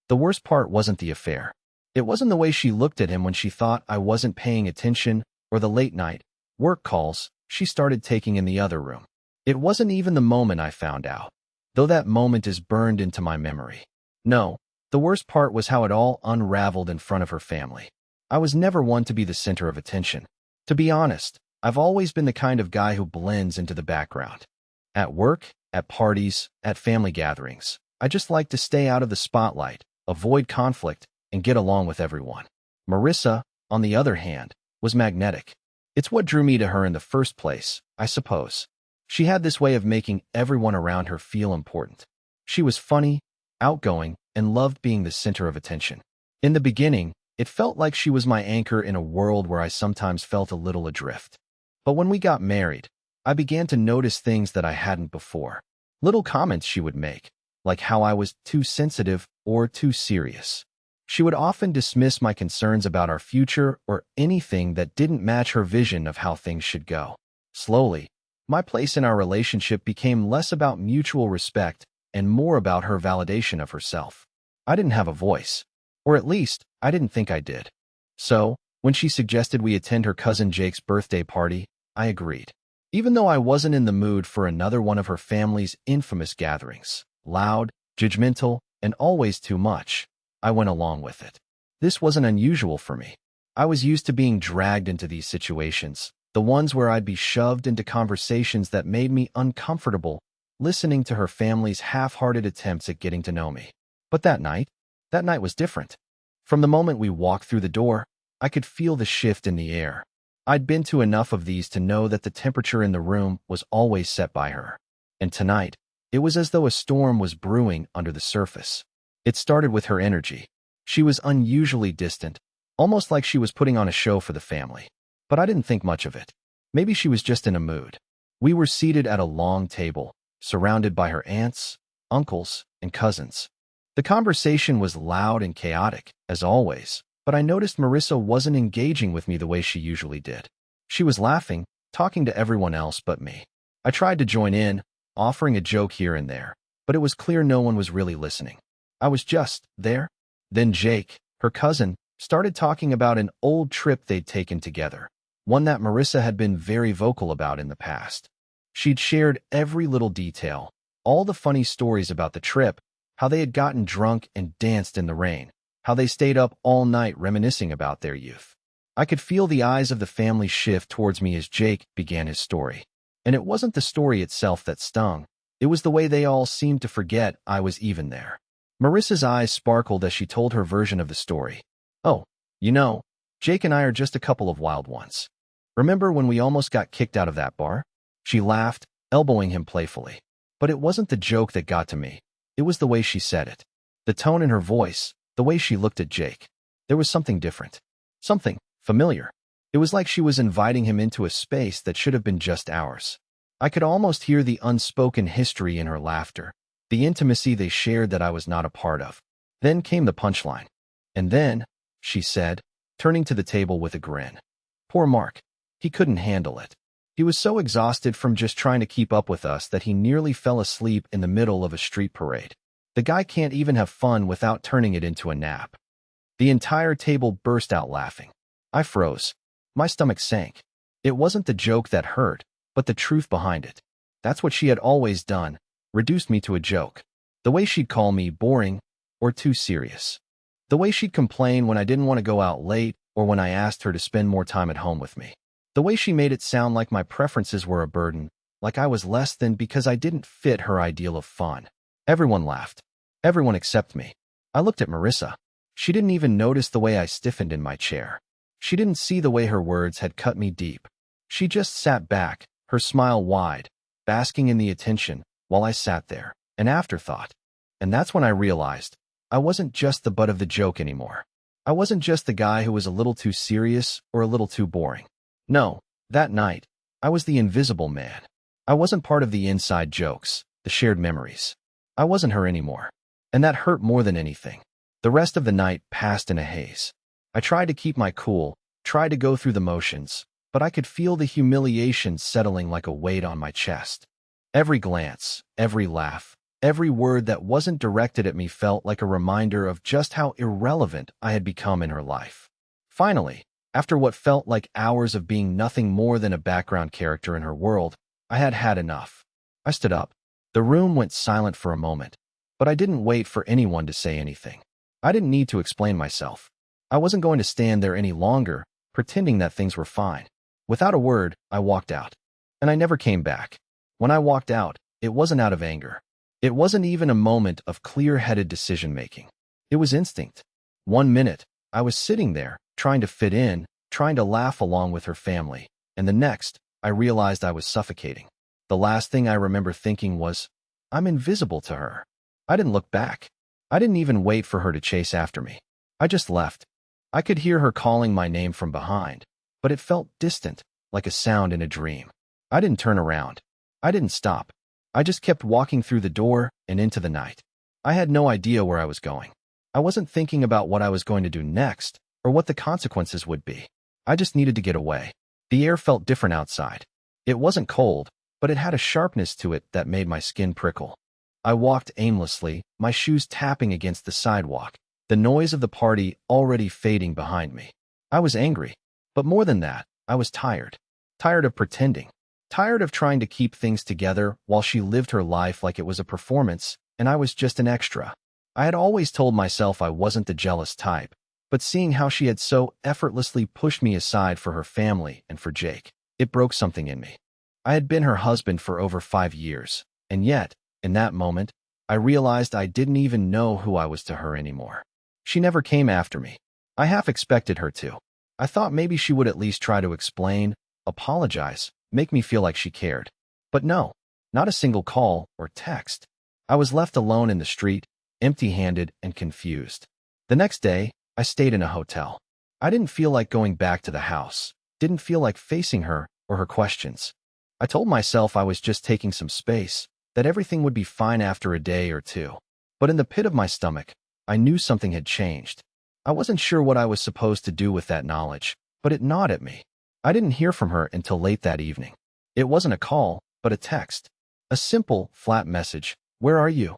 The worst part wasn't the affair. It wasn't the way she looked at him when she thought I wasn't paying attention, or the late-night work calls she started taking in the other room. It wasn't even the moment I found out, though that moment is burned into my memory. No, the worst part was how it all unraveled in front of her family. I was never one to be the center of attention. To be honest, I've always been the kind of guy who blends into the background. At work, at parties, at family gatherings, I just like to stay out of the spotlight, avoid conflict, and get along with everyone. Marisa, on the other hand, was magnetic. It's what drew me to her in the first place, I suppose. She had this way of making everyone around her feel important. She was funny, outgoing, and loved being the center of attention. In the beginning, it felt like she was my anchor in a world where I sometimes felt a little adrift. But when we got married, I began to notice things that I hadn't before. Little comments she would make, like how I was too sensitive or too serious. She would often dismiss my concerns about our future or anything that didn't match her vision of how things should go. Slowly, my place in our relationship became less about mutual respect and more about her validation of herself. I didn't have a voice, or at least, I didn't think I did. So, when she suggested we attend her cousin Jake's birthday party, I agreed. Even though I wasn't in the mood for another one of her family's infamous gatherings, loud, judgmental, and always too much, I went along with it. This wasn't unusual for me. I was used to being dragged into these situations, the ones where I'd be shoved into conversations that made me uncomfortable, listening to her family's half-hearted attempts at getting to know me. But that night was different. From the moment we walked through the door, I could feel the shift in the air. I'd been to enough of these to know that the temperature in the room was always set by her. And tonight, it was as though a storm was brewing under the surface. It started with her energy. She was unusually distant, almost like she was putting on a show for the family. But I didn't think much of it. Maybe she was just in a mood. We were seated at a long table, surrounded by her aunts, uncles, and cousins. The conversation was loud and chaotic, as always, but I noticed Marisa wasn't engaging with me the way she usually did. She was laughing, talking to everyone else but me. I tried to join in, offering a joke here and there, but it was clear no one was really listening. I was just there. Then Jake, her cousin, started talking about an old trip they'd taken together, one that Marisa had been very vocal about in the past. She'd shared every little detail, all the funny stories about the trip, how they had gotten drunk and danced in the rain, how they stayed up all night reminiscing about their youth. I could feel the eyes of the family shift towards me as Jake began his story. And it wasn't the story itself that stung. It was the way they all seemed to forget I was even there. Marisa's eyes sparkled as she told her version of the story. "Oh, Jake and I are just a couple of wild ones. Remember when we almost got kicked out of that bar?" She laughed, elbowing him playfully. But it wasn't the joke that got to me. It was the way she said it. The tone in her voice, the way she looked at Jake. There was something different. Something familiar. It was like she was inviting him into a space that should have been just ours. I could almost hear the unspoken history in her laughter, the intimacy they shared that I was not a part of. Then came the punchline. "And then," she said, turning to the table with a grin. "Poor Mark. He couldn't handle it. He was so exhausted from just trying to keep up with us that he nearly fell asleep in the middle of a street parade. The guy can't even have fun without turning it into a nap." The entire table burst out laughing. I froze. My stomach sank. It wasn't the joke that hurt, but the truth behind it. That's what she had always done, reduced me to a joke. The way she'd call me boring or too serious. The way she'd complain when I didn't want to go out late or when I asked her to spend more time at home with me. The way she made it sound like my preferences were a burden, like I was less than because I didn't fit her ideal of fun. Everyone laughed. Everyone except me. I looked at Marisa. She didn't even notice the way I stiffened in my chair. She didn't see the way her words had cut me deep. She just sat back, her smile wide, basking in the attention, while I sat there, an afterthought. And that's when I realized I wasn't just the butt of the joke anymore. I wasn't just the guy who was a little too serious or a little too boring. No, that night, I was the invisible man. I wasn't part of the inside jokes, the shared memories. I wasn't her anymore. And that hurt more than anything. The rest of the night passed in a haze. I tried to keep my cool, tried to go through the motions, but I could feel the humiliation settling like a weight on my chest. Every glance, every laugh, Every word that wasn't directed at me felt like a reminder of just how irrelevant I had become in her life. Finally, after what felt like hours of being nothing more than a background character in her world, I had had enough. I stood up. The room went silent for a moment, but I didn't wait for anyone to say anything. I didn't need to explain myself. I wasn't going to stand there any longer, pretending that things were fine. Without a word, I walked out. And I never came back. When I walked out, it wasn't out of anger. It wasn't even a moment of clear-headed decision-making. It was instinct. 1 minute, I was sitting there, trying to fit in, trying to laugh along with her family, and the next, I realized I was suffocating. The last thing I remember thinking was, I'm invisible to her. I didn't look back. I didn't even wait for her to chase after me. I just left. I could hear her calling my name from behind, but it felt distant, like a sound in a dream. I didn't turn around. I didn't stop. I just kept walking through the door and into the night. I had no idea where I was going. I wasn't thinking about what I was going to do next or what the consequences would be. I just needed to get away. The air felt different outside. It wasn't cold, but it had a sharpness to it that made my skin prickle. I walked aimlessly, my shoes tapping against the sidewalk, the noise of the party already fading behind me. I was angry, but more than that, I was tired. Tired of pretending. Tired of trying to keep things together while she lived her life like it was a performance, and I was just an extra. I had always told myself I wasn't the jealous type, but seeing how she had so effortlessly pushed me aside for her family and for Jake, it broke something in me. I had been her husband for over 5 years, and yet, in that moment, I realized I didn't even know who I was to her anymore. She never came after me. I half expected her to. I thought maybe she would at least try to explain, apologize, make me feel like she cared. But no, not a single call or text. I was left alone in the street, empty-handed and confused. The next day, I stayed in a hotel. I didn't feel like going back to the house, didn't feel like facing her or her questions. I told myself I was just taking some space, that everything would be fine after a day or two. But in the pit of my stomach, I knew something had changed. I wasn't sure what I was supposed to do with that knowledge, but it gnawed at me. I didn't hear from her until late that evening. It wasn't a call, but a text. A simple, flat message, "Where are you?"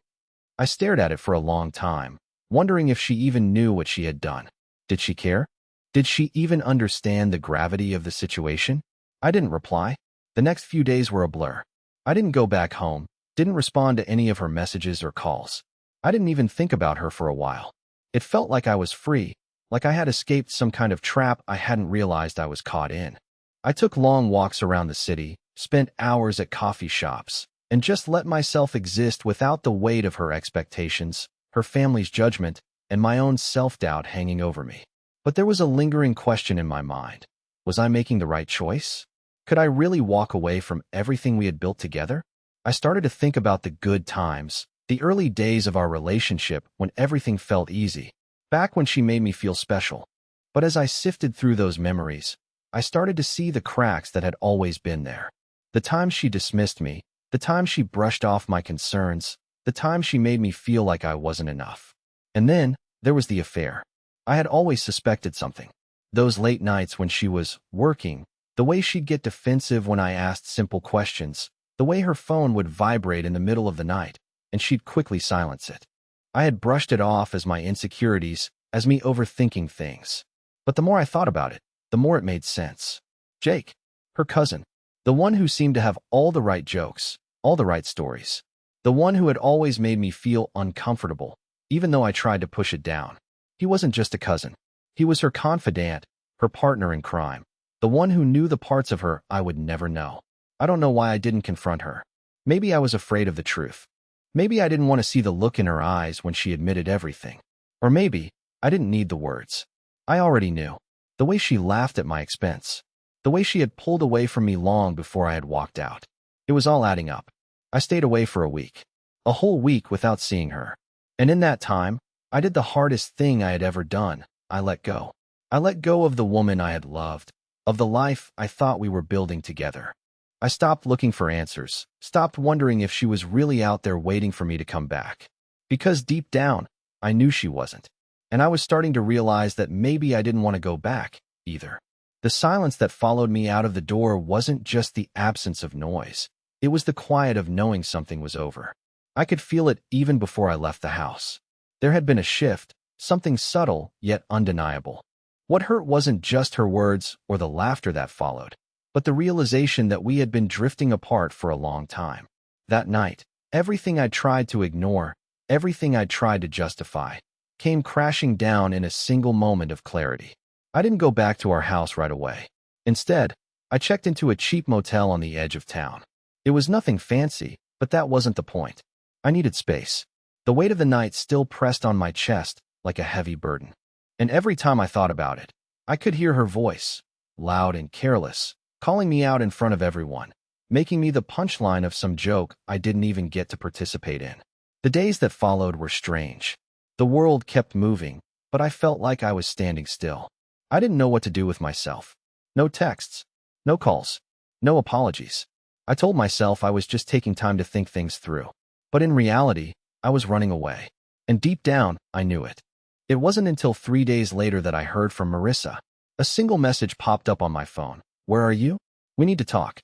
I stared at it for a long time, wondering if she even knew what she had done. Did she care? Did she even understand the gravity of the situation? I didn't reply. The next few days were a blur. I didn't go back home, didn't respond to any of her messages or calls. I didn't even think about her for a while. It felt like I was free, like I had escaped some kind of trap I hadn't realized I was caught in. I took long walks around the city, spent hours at coffee shops, and just let myself exist without the weight of her expectations, her family's judgment, and my own self-doubt hanging over me. But there was a lingering question in my mind. Was I making the right choice? Could I really walk away from everything we had built together? I started to think about the good times, the early days of our relationship when everything felt easy, back when she made me feel special. But as I sifted through those memories, I started to see the cracks that had always been there. The times she dismissed me, the times she brushed off my concerns, the times she made me feel like I wasn't enough. And then, there was the affair. I had always suspected something. Those late nights when she was working, the way she'd get defensive when I asked simple questions, the way her phone would vibrate in the middle of the night, and she'd quickly silence it. I had brushed it off as my insecurities, as me overthinking things. But the more I thought about it, the more it made sense. Jake, her cousin, the one who seemed to have all the right jokes, all the right stories, the one who had always made me feel uncomfortable, even though I tried to push it down. He wasn't just a cousin. He was her confidant, her partner in crime, the one who knew the parts of her I would never know. I don't know why I didn't confront her. Maybe I was afraid of the truth. Maybe I didn't want to see the look in her eyes when she admitted everything. Or maybe I didn't need the words. I already knew. The way she laughed at my expense. The way she had pulled away from me long before I had walked out. It was all adding up. I stayed away for a week. A whole week without seeing her. And in that time, I did the hardest thing I had ever done. I let go. I let go of the woman I had loved, of the life I thought we were building together. I stopped looking for answers, stopped wondering if she was really out there waiting for me to come back. Because deep down, I knew she wasn't. And I was starting to realize that maybe I didn't want to go back, either. The silence that followed me out of the door wasn't just the absence of noise. It was the quiet of knowing something was over. I could feel it even before I left the house. There had been a shift, something subtle yet undeniable. What hurt wasn't just her words or the laughter that followed, but the realization that we had been drifting apart for a long time. That night, everything I'd tried to ignore, everything I'd tried to justify, came crashing down in a single moment of clarity. I didn't go back to our house right away. Instead, I checked into a cheap motel on the edge of town. It was nothing fancy, but that wasn't the point. I needed space. The weight of the night still pressed on my chest like a heavy burden. And every time I thought about it, I could hear her voice, loud and careless, calling me out in front of everyone, making me the punchline of some joke I didn't even get to participate in. The days that followed were strange. The world kept moving, but I felt like I was standing still. I didn't know what to do with myself. No texts, no calls, no apologies. I told myself I was just taking time to think things through. But in reality, I was running away. And deep down, I knew it. It wasn't until 3 days later that I heard from Marisa. A single message popped up on my phone. "Where are you? We need to talk."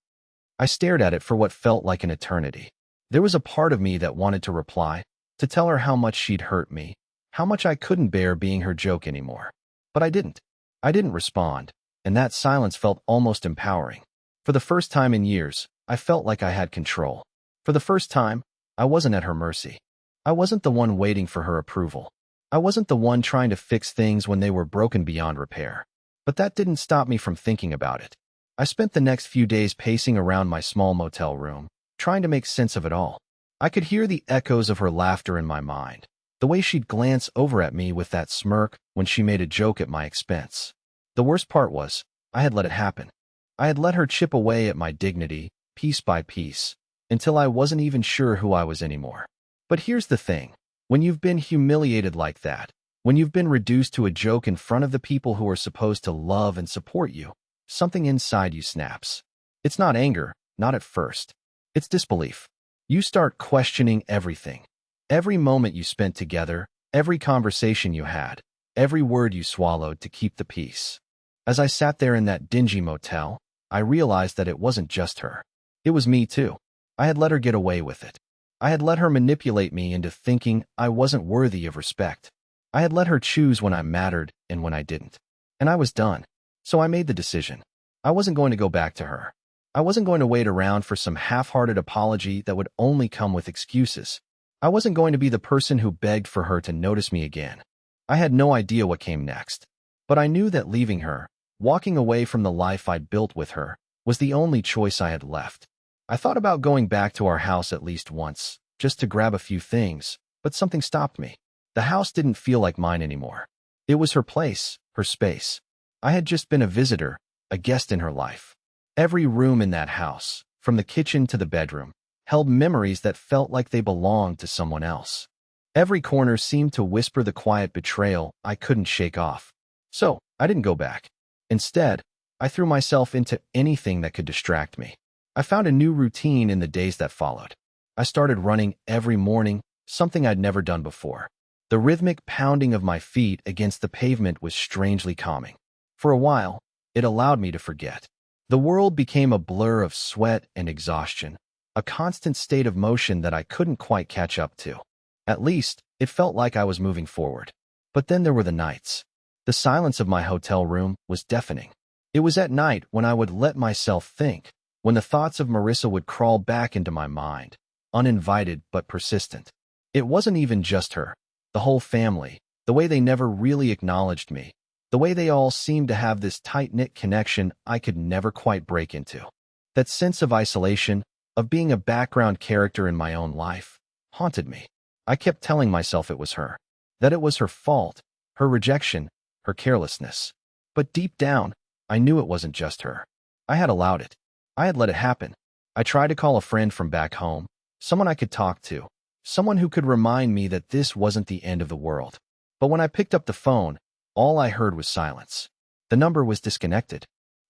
I stared at it for what felt like an eternity. There was a part of me that wanted to reply, to tell her how much she'd hurt me, how much I couldn't bear being her joke anymore. But I didn't. I didn't respond, and that silence felt almost empowering. For the first time in years, I felt like I had control. For the first time, I wasn't at her mercy. I wasn't the one waiting for her approval. I wasn't the one trying to fix things when they were broken beyond repair. But that didn't stop me from thinking about it. I spent the next few days pacing around my small motel room, trying to make sense of it all. I could hear the echoes of her laughter in my mind, the way she'd glance over at me with that smirk when she made a joke at my expense. The worst part was, I had let it happen. I had let her chip away at my dignity, piece by piece, until I wasn't even sure who I was anymore. But here's the thing. When you've been humiliated like that, when you've been reduced to a joke in front of the people who are supposed to love and support you, something inside you snaps. It's not anger, not at first. It's disbelief. You start questioning everything. Every moment you spent together, every conversation you had, every word you swallowed to keep the peace. As I sat there in that dingy motel, I realized that it wasn't just her. It was me too. I had let her get away with it. I had let her manipulate me into thinking I wasn't worthy of respect. I had let her choose when I mattered and when I didn't. And I was done. So I made the decision. I wasn't going to go back to her. I wasn't going to wait around for some half-hearted apology that would only come with excuses. I wasn't going to be the person who begged for her to notice me again. I had no idea what came next. But I knew that leaving her, walking away from the life I'd built with her, was the only choice I had left. I thought about going back to our house at least once, just to grab a few things, but something stopped me. The house didn't feel like mine anymore. It was her place, her space. I had just been a visitor, a guest in her life. Every room in that house, from the kitchen to the bedroom, held memories that felt like they belonged to someone else. Every corner seemed to whisper the quiet betrayal I couldn't shake off. So, I didn't go back. Instead, I threw myself into anything that could distract me. I found a new routine in the days that followed. I started running every morning, something I'd never done before. The rhythmic pounding of my feet against the pavement was strangely calming. For a while, it allowed me to forget. The world became a blur of sweat and exhaustion, a constant state of motion that I couldn't quite catch up to. At least, it felt like I was moving forward. But then there were the nights. The silence of my hotel room was deafening. It was at night when I would let myself think, when the thoughts of Marisa would crawl back into my mind, uninvited but persistent. It wasn't even just her. The whole family, the way they never really acknowledged me, the way they all seemed to have this tight-knit connection I could never quite break into. That sense of isolation, of being a background character in my own life, haunted me. I kept telling myself it was her, that it was her fault, her rejection, her carelessness. But deep down, I knew it wasn't just her. I had allowed it. I had let it happen. I tried to call a friend from back home, someone I could talk to, someone who could remind me that this wasn't the end of the world. But when I picked up the phone, all I heard was silence. The number was disconnected.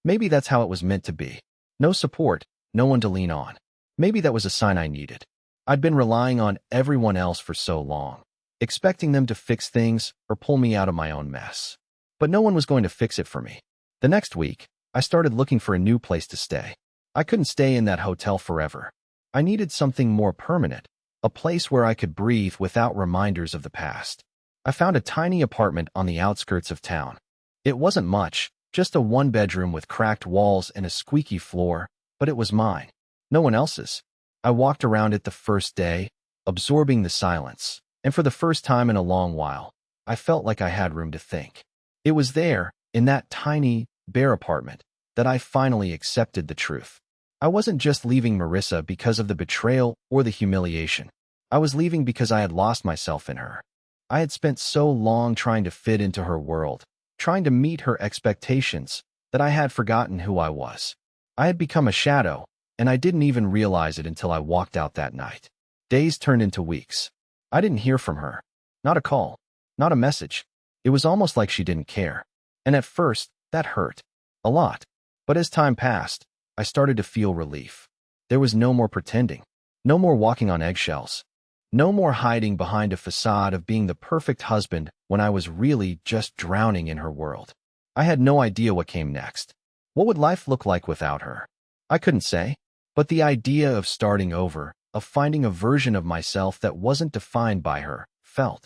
Maybe that's how it was meant to be. No support, no one to lean on. Maybe that was a sign I needed. I'd been relying on everyone else for so long, expecting them to fix things or pull me out of my own mess. But no one was going to fix it for me. The next week, I started looking for a new place to stay. I couldn't stay in that hotel forever. I needed something more permanent, a place where I could breathe without reminders of the past. I found a tiny apartment on the outskirts of town. It wasn't much, just a one-bedroom with cracked walls and a squeaky floor, but it was mine. No one else's. I walked around it the first day, absorbing the silence, and for the first time in a long while, I felt like I had room to think. It was there, in that tiny, bare apartment, that I finally accepted the truth. I wasn't just leaving Marisa because of the betrayal or the humiliation. I was leaving because I had lost myself in her. I had spent so long trying to fit into her world, trying to meet her expectations, that I had forgotten who I was. I had become a shadow, and I didn't even realize it until I walked out that night. Days turned into weeks. I didn't hear from her. Not a call. Not a message. It was almost like she didn't care. And at first, that hurt. A lot. But as time passed, I started to feel relief. There was no more pretending. No more walking on eggshells. No more hiding behind a facade of being the perfect husband when I was really just drowning in her world. I had no idea what came next. What would life look like without her? I couldn't say. But the idea of starting over, of finding a version of myself that wasn't defined by her, felt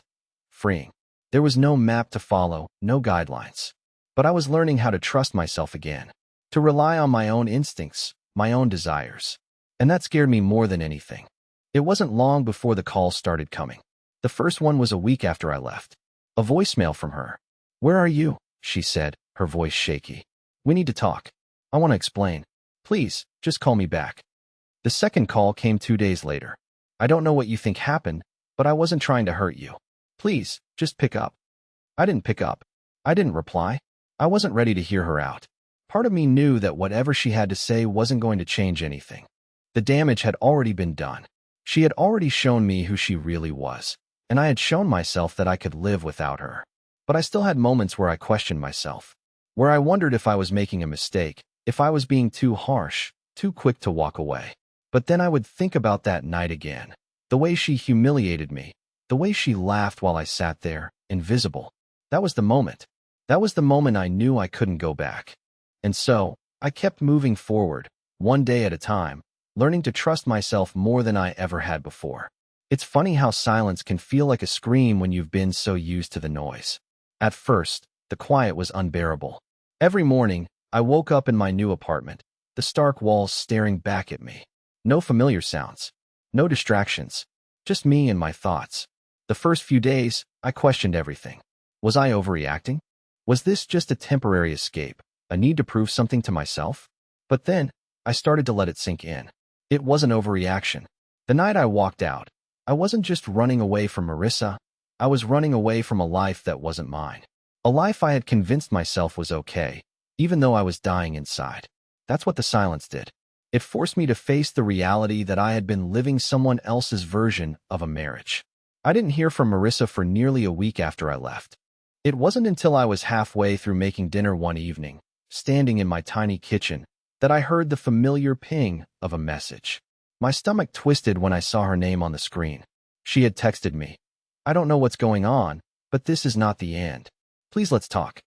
freeing. There was no map to follow, no guidelines. But I was learning how to trust myself again, to rely on my own instincts, my own desires. And that scared me more than anything. It wasn't long before the calls started coming. The first one was a week after I left. A voicemail from her. "Where are you?" she said, her voice shaky. "We need to talk. I want to explain. Please, just call me back." The second call came 2 days later. "I don't know what you think happened, but I wasn't trying to hurt you. Please, just pick up." I didn't pick up. I didn't reply. I wasn't ready to hear her out. Part of me knew that whatever she had to say wasn't going to change anything. The damage had already been done. She had already shown me who she really was, and I had shown myself that I could live without her. But I still had moments where I questioned myself, where I wondered if I was making a mistake, if I was being too harsh, too quick to walk away. But then I would think about that night again, the way she humiliated me, the way she laughed while I sat there, invisible. That was the moment. That was the moment I knew I couldn't go back. And so, I kept moving forward, one day at a time, learning to trust myself more than I ever had before. It's funny how silence can feel like a scream when you've been so used to the noise. At first, the quiet was unbearable. Every morning, I woke up in my new apartment, the stark walls staring back at me. No familiar sounds. No distractions. Just me and my thoughts. The first few days, I questioned everything. Was I overreacting? Was this just a temporary escape, a need to prove something to myself? But then, I started to let it sink in. It wasn't overreaction. The night I walked out, I wasn't just running away from Marisa. I was running away from a life that wasn't mine. A life I had convinced myself was okay, even though I was dying inside. That's what the silence did. It forced me to face the reality that I had been living someone else's version of a marriage. I didn't hear from Marisa for nearly a week after I left. It wasn't until I was halfway through making dinner one evening, standing in my tiny kitchen, that I heard the familiar ping of a message. My stomach twisted when I saw her name on the screen. She had texted me, "I don't know what's going on, but this is not the end. Please let's talk."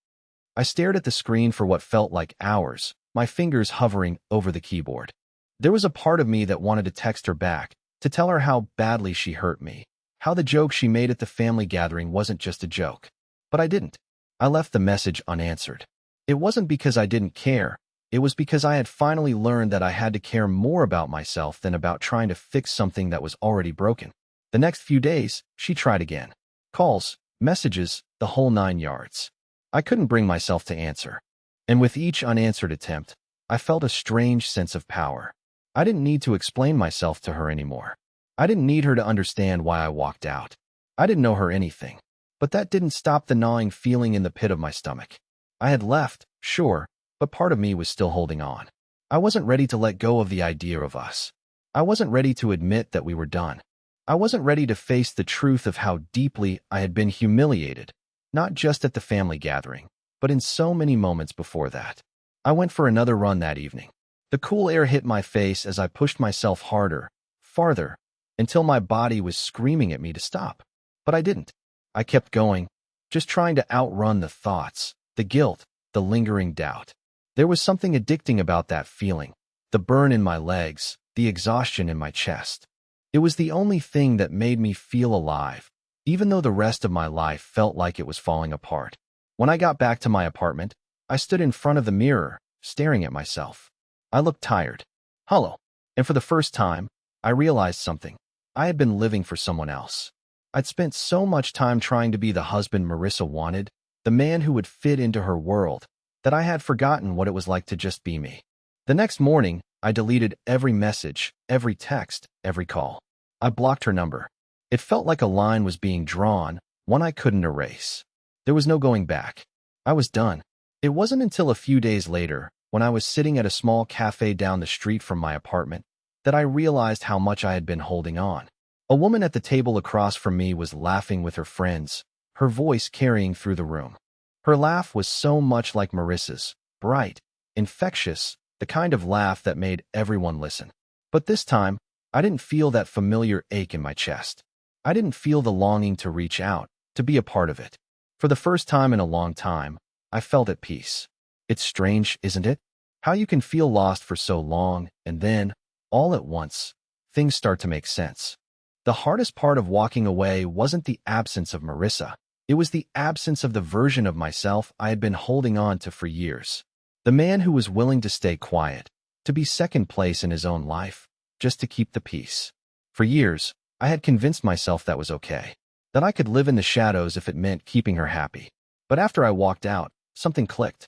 I stared at the screen for what felt like hours, my fingers hovering over the keyboard. There was a part of me that wanted to text her back, to tell her how badly she hurt me, how the joke she made at the family gathering wasn't just a joke. But I didn't. I left the message unanswered. It wasn't because I didn't care. It was because I had finally learned that I had to care more about myself than about trying to fix something that was already broken. The next few days, she tried again. Calls, messages, the whole 9 yards. I couldn't bring myself to answer. And with each unanswered attempt, I felt a strange sense of power. I didn't need to explain myself to her anymore. I didn't need her to understand why I walked out. I didn't know her anything. But that didn't stop the gnawing feeling in the pit of my stomach. I had left, sure, but part of me was still holding on. I wasn't ready to let go of the idea of us. I wasn't ready to admit that we were done. I wasn't ready to face the truth of how deeply I had been humiliated, not just at the family gathering, but in so many moments before that. I went for another run that evening. The cool air hit my face as I pushed myself harder, farther, until my body was screaming at me to stop. But I didn't. I kept going, just trying to outrun the thoughts, the guilt, the lingering doubt. There was something addicting about that feeling, the burn in my legs, the exhaustion in my chest. It was the only thing that made me feel alive, even though the rest of my life felt like it was falling apart. When I got back to my apartment, I stood in front of the mirror, staring at myself. I looked tired, hollow, and for the first time, I realized something. I had been living for someone else. I'd spent so much time trying to be the husband Marisa wanted, the man who would fit into her world, that I had forgotten what it was like to just be me. The next morning, I deleted every message, every text, every call. I blocked her number. It felt like a line was being drawn, one I couldn't erase. There was no going back. I was done. It wasn't until a few days later, when I was sitting at a small cafe down the street from my apartment, that I realized how much I had been holding on. A woman at the table across from me was laughing with her friends, her voice carrying through the room. Her laugh was so much like Marisa's, bright, infectious, the kind of laugh that made everyone listen. But this time, I didn't feel that familiar ache in my chest. I didn't feel the longing to reach out, to be a part of it. For the first time in a long time, I felt at peace. It's strange, isn't it? How you can feel lost for so long, and then, all at once, things start to make sense. The hardest part of walking away wasn't the absence of Marisa. It was the absence of the version of myself I had been holding on to for years. The man who was willing to stay quiet, to be second place in his own life, just to keep the peace. For years, I had convinced myself that was okay, that I could live in the shadows if it meant keeping her happy. But after I walked out, something clicked.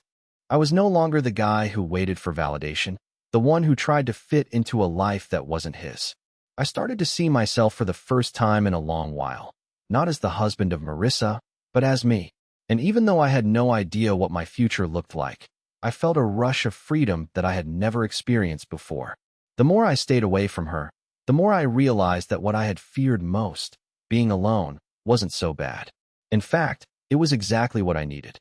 I was no longer the guy who waited for validation, the one who tried to fit into a life that wasn't his. I started to see myself for the first time in a long while, not as the husband of Marisa, but as me. And even though I had no idea what my future looked like, I felt a rush of freedom that I had never experienced before. The more I stayed away from her, the more I realized that what I had feared most, being alone, wasn't so bad. In fact, it was exactly what I needed.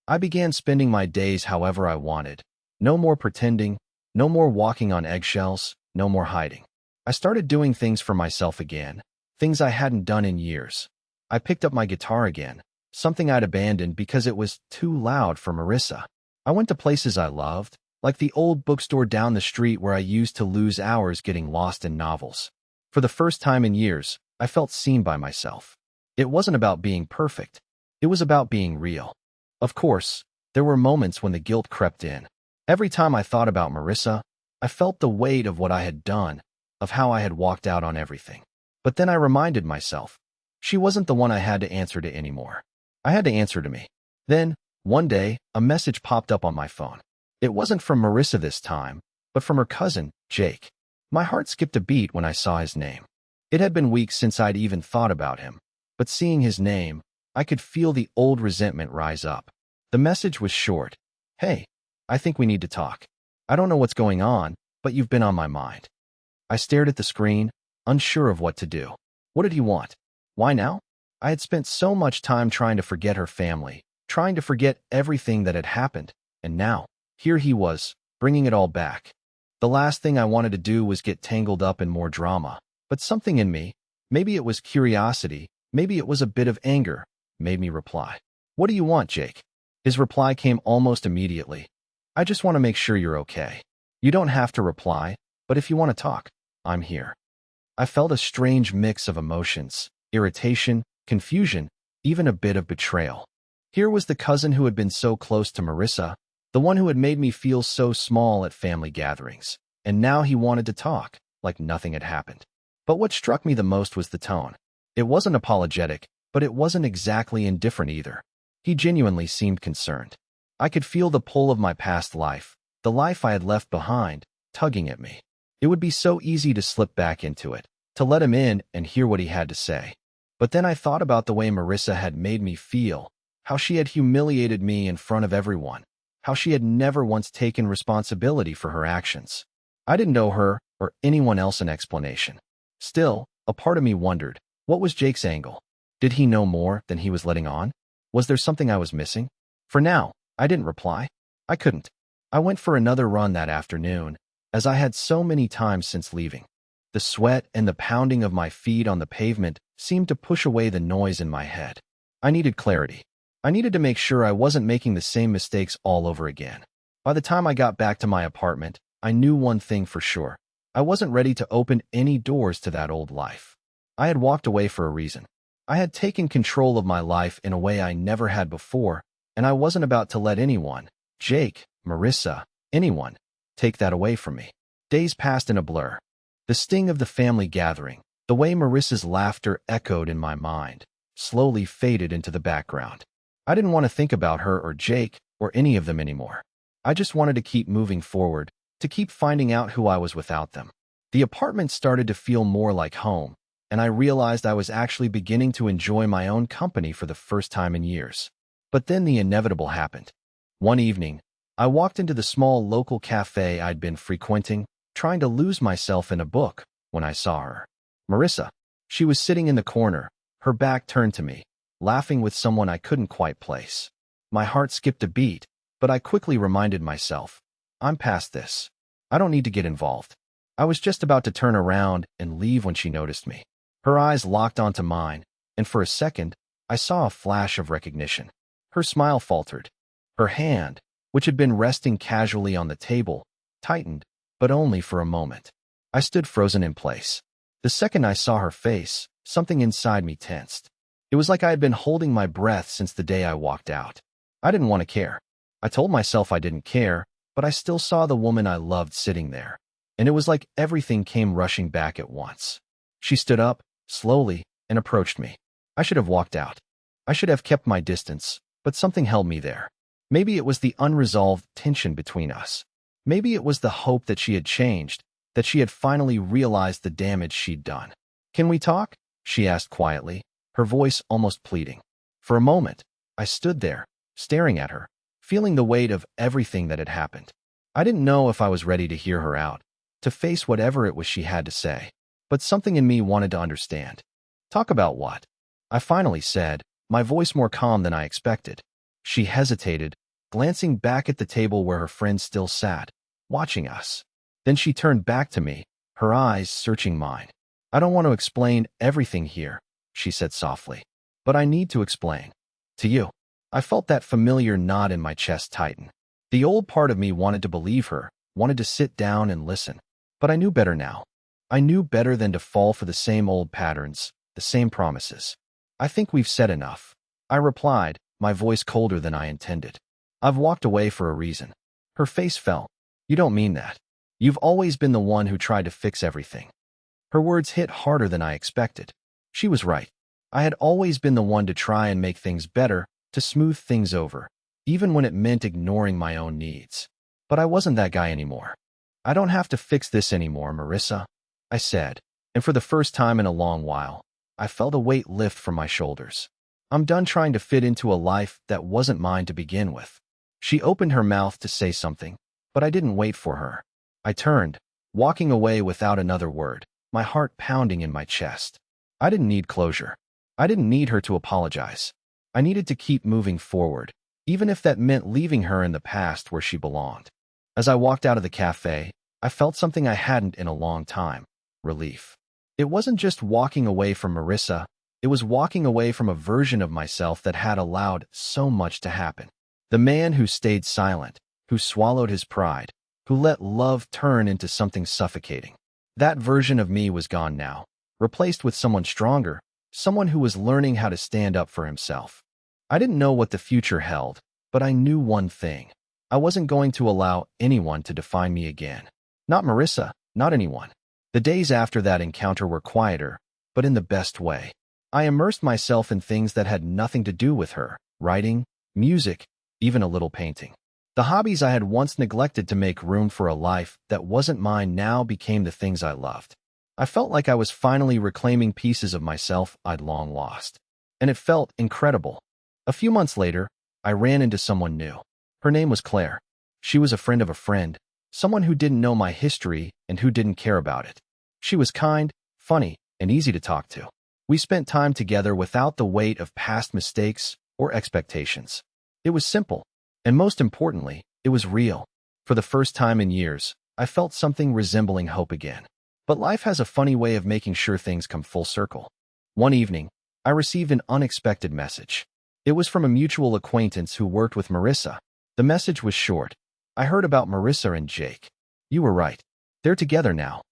I began spending my days however I wanted. No more pretending, no more walking on eggshells, no more hiding. I started doing things for myself again, things I hadn't done in years. I picked up my guitar again, something I'd abandoned because it was too loud for Marisa. I went to places I loved, like the old bookstore down the street where I used to lose hours getting lost in novels. For the first time in years, I felt seen by myself. It wasn't about being perfect. It was about being real. Of course, there were moments when the guilt crept in. Every time I thought about Marisa, I felt the weight of what I had done, of how I had walked out on everything. But then I reminded myself, she wasn't the one I had to answer to anymore. I had to answer to me. Then, one day, a message popped up on my phone. It wasn't from Marisa this time, but from her cousin, Jake. My heart skipped a beat when I saw his name. It had been weeks since I'd even thought about him, but seeing his name, I could feel the old resentment rise up. The message was short. Hey, I think we need to talk. I don't know what's going on, but you've been on my mind. I stared at the screen, unsure of what to do. What did he want? Why now? I had spent so much time trying to forget her family, trying to forget everything that had happened, and now, here he was, bringing it all back. The last thing I wanted to do was get tangled up in more drama, but something in me, maybe it was curiosity, maybe it was a bit of anger, made me reply. What do you want, Jake? His reply came almost immediately. I just want to make sure you're okay. You don't have to reply, but if you want to talk, I'm here. I felt a strange mix of emotions, irritation, confusion, even a bit of betrayal. Here was the cousin who had been so close to Marisa, the one who had made me feel so small at family gatherings, and now he wanted to talk, like nothing had happened. But what struck me the most was the tone. It wasn't apologetic, but it wasn't exactly indifferent either. He genuinely seemed concerned. I could feel the pull of my past life, the life I had left behind, tugging at me. It would be so easy to slip back into it, to let him in and hear what he had to say. But then I thought about the way Marisa had made me feel, how she had humiliated me in front of everyone, how she had never once taken responsibility for her actions. I didn't owe her or anyone else an explanation. Still, a part of me wondered, what was Jake's angle? Did he know more than he was letting on? Was there something I was missing? For now, I didn't reply. I couldn't. I went for another run that afternoon, as I had so many times since leaving. The sweat and the pounding of my feet on the pavement seemed to push away the noise in my head. I needed clarity. I needed to make sure I wasn't making the same mistakes all over again. By the time I got back to my apartment, I knew one thing for sure. I wasn't ready to open any doors to that old life. I had walked away for a reason. I had taken control of my life in a way I never had before, and I wasn't about to let anyone, Jake, Marisa, anyone, take that away from me. Days passed in a blur. The sting of the family gathering, the way Marissa's laughter echoed in my mind, slowly faded into the background. I didn't want to think about her or Jake or any of them anymore. I just wanted to keep moving forward, to keep finding out who I was without them. The apartment started to feel more like home, and I realized I was actually beginning to enjoy my own company for the first time in years. But then the inevitable happened. One evening, I walked into the small local cafe I'd been frequenting, trying to lose myself in a book, when I saw her. Marisa. She was sitting in the corner, her back turned to me, laughing with someone I couldn't quite place. My heart skipped a beat, but I quickly reminded myself, I'm past this. I don't need to get involved. I was just about to turn around and leave when she noticed me. Her eyes locked onto mine, and for a second, I saw a flash of recognition. Her smile faltered. Her hand, which had been resting casually on the table, tightened, but only for a moment. I stood frozen in place. The second I saw her face, something inside me tensed. It was like I had been holding my breath since the day I walked out. I didn't want to care. I told myself I didn't care, but I still saw the woman I loved sitting there, and it was like everything came rushing back at once. She stood up, slowly, and approached me. I should have walked out. I should have kept my distance, but something held me there. Maybe it was the unresolved tension between us. Maybe it was the hope that she had changed, that she had finally realized the damage she'd done. Can we talk? She asked quietly, her voice almost pleading. For a moment, I stood there, staring at her, feeling the weight of everything that had happened. I didn't know if I was ready to hear her out, to face whatever it was she had to say, but something in me wanted to understand. Talk about what? I finally said, my voice more calm than I expected. She hesitated, glancing back at the table where her friend still sat, watching us. Then she turned back to me, her eyes searching mine. I don't want to explain everything here, she said softly, but I need to explain. To you. I felt that familiar knot in my chest tighten. The old part of me wanted to believe her, wanted to sit down and listen. But I knew better now. I knew better than to fall for the same old patterns, the same promises. I think we've said enough. I replied, my voice colder than I intended. I've walked away for a reason. Her face fell. You don't mean that. You've always been the one who tried to fix everything. Her words hit harder than I expected. She was right. I had always been the one to try and make things better, to smooth things over, even when it meant ignoring my own needs. But I wasn't that guy anymore. I don't have to fix this anymore, Marisa, I said, and for the first time in a long while, I felt a weight lift from my shoulders. I'm done trying to fit into a life that wasn't mine to begin with. She opened her mouth to say something, but I didn't wait for her. I turned, walking away without another word, my heart pounding in my chest. I didn't need closure. I didn't need her to apologize. I needed to keep moving forward, even if that meant leaving her in the past where she belonged. As I walked out of the cafe, I felt something I hadn't in a long time: relief. It wasn't just walking away from Marisa, it was walking away from a version of myself that had allowed so much to happen. The man who stayed silent, who swallowed his pride, who let love turn into something suffocating. That version of me was gone now, replaced with someone stronger, someone who was learning how to stand up for himself. I didn't know what the future held, but I knew one thing. I wasn't going to allow anyone to define me again. Not Marisa, not anyone. The days after that encounter were quieter, but in the best way. I immersed myself in things that had nothing to do with her: writing, music, even a little painting. The hobbies I had once neglected to make room for a life that wasn't mine now became the things I loved. I felt like I was finally reclaiming pieces of myself I'd long lost. And it felt incredible. A few months later, I ran into someone new. Her name was Claire. She was a friend of a friend, someone who didn't know my history and who didn't care about it. She was kind, funny, and easy to talk to. We spent time together without the weight of past mistakes or expectations. It was simple, and most importantly, it was real. For the first time in years, I felt something resembling hope again. But life has a funny way of making sure things come full circle. One evening, I received an unexpected message. It was from a mutual acquaintance who worked with Marisa. The message was short. I heard about Marisa and Jake. You were right. They're together now.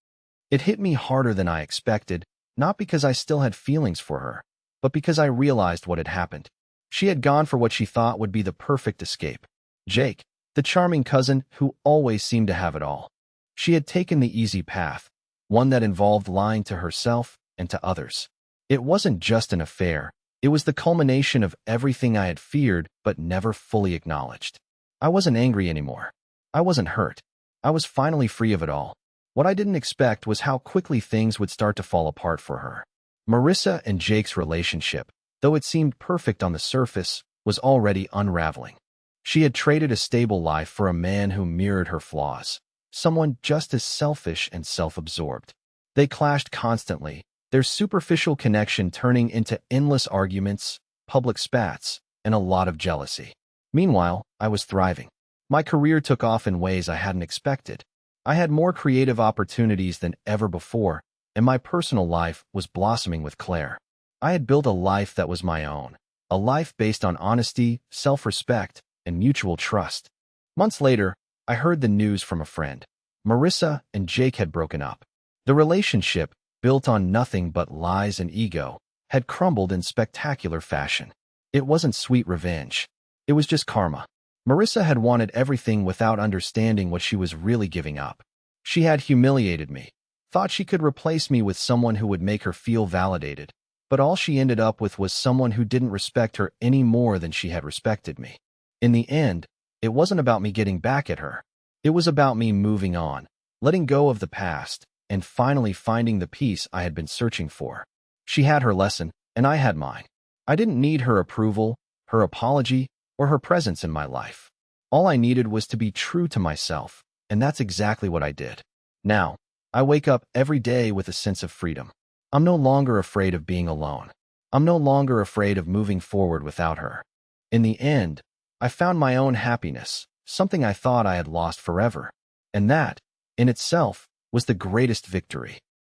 It hit me harder than I expected, not because I still had feelings for her, but because I realized what had happened. She had gone for what she thought would be the perfect escape. Jake, the charming cousin who always seemed to have it all. She had taken the easy path, one that involved lying to herself and to others. It wasn't just an affair. It was the culmination of everything I had feared but never fully acknowledged. I wasn't angry anymore. I wasn't hurt. I was finally free of it all. What I didn't expect was how quickly things would start to fall apart for her. Marisa and Jake's relationship, though it seemed perfect on the surface, was already unraveling. She had traded a stable life for a man who mirrored her flaws, someone just as selfish and self-absorbed. They clashed constantly, their superficial connection turning into endless arguments, public spats, and a lot of jealousy. Meanwhile, I was thriving. My career took off in ways I hadn't expected. I had more creative opportunities than ever before, and my personal life was blossoming with Claire. I had built a life that was my own, a life based on honesty, self-respect, and mutual trust. Months later, I heard the news from a friend. Marisa and Jake had broken up. The relationship, built on nothing but lies and ego, had crumbled in spectacular fashion. It wasn't sweet revenge. It was just karma. Marisa had wanted everything without understanding what she was really giving up. She had humiliated me, thought she could replace me with someone who would make her feel validated, but all she ended up with was someone who didn't respect her any more than she had respected me. In the end, it wasn't about me getting back at her. It was about me moving on, letting go of the past, and finally finding the peace I had been searching for. She had her lesson, and I had mine. I didn't need her approval, her apology, or her presence in my life. All I needed was to be true to myself, and that's exactly what I did. Now, I wake up every day with a sense of freedom. I'm no longer afraid of being alone. I'm no longer afraid of moving forward without her. In the end, I found my own happiness, something I thought I had lost forever. And that, in itself, was the greatest victory.